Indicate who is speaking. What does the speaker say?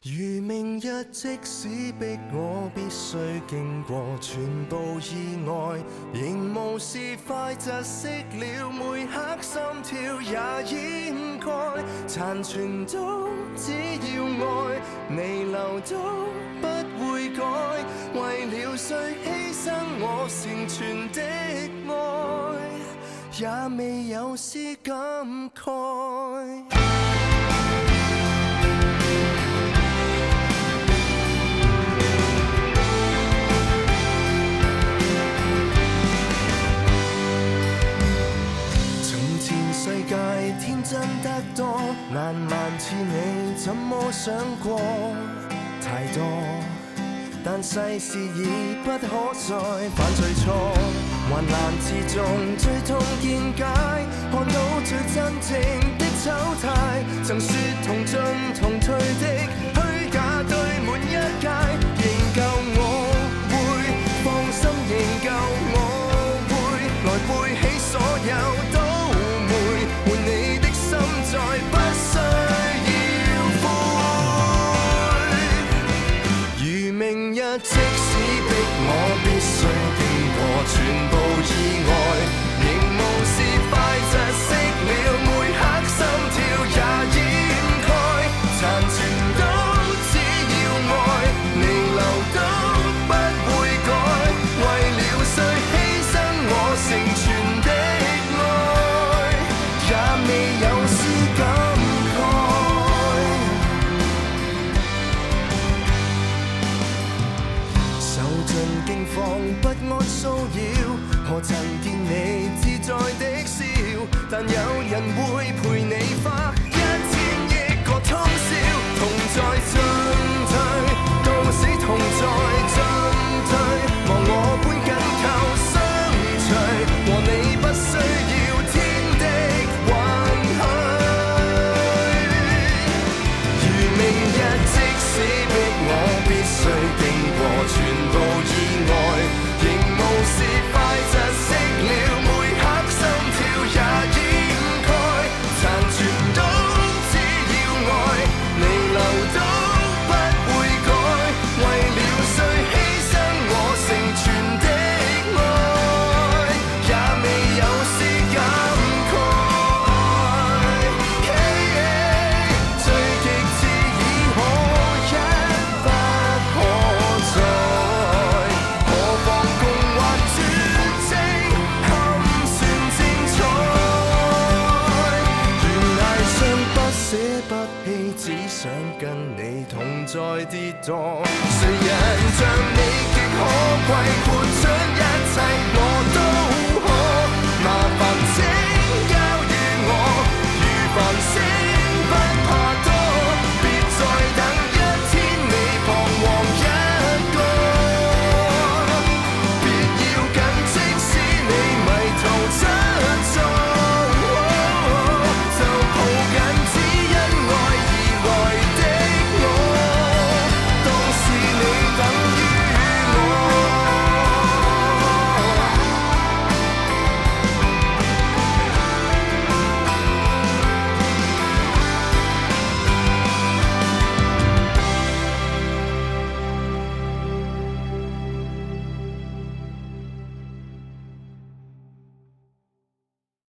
Speaker 1: 如明日即使逼我必須經過全部意外，仍無視快窒息了每刻心跳也掩蓋，殘存都只要愛，彌留都不會改，為了誰犧牲我成全的愛，也未有絲感慨。世界天真得多，難萬次你怎麼想過太多，但世事已不可再犯罪錯，患難之中最痛見解，看到最真正的醜態，曾說同進同退的虛假堆滿一街，仍舊我會放心，仍舊我會來背起所有都換你的心再不需要悔，如明日即使逼我必須經過全部意外，仍無視快窒息了每刻心跳也掩蓋，殘存都只要愛，彌留都不會改，為了誰犧牲我成全的也未有絲感慨，受盡驚慌不安騷擾，何曾見你自在的笑，但有人會陪你花1000億個通宵，同在進退，到死同在進退，望我般緊扣相隨，和你不需要天的只逼我必須經過全部意外，仍無視快窒息了每刻心跳也掩蓋，殘存都只要愛，彌留都不會改，為了誰犧牲我成全的愛，也未有絲感慨，最極致已可不可再，何妨共或絕跡，堪算精彩。懸崖上不捨不棄，只想跟你同在跌宕。誰人像你極可貴？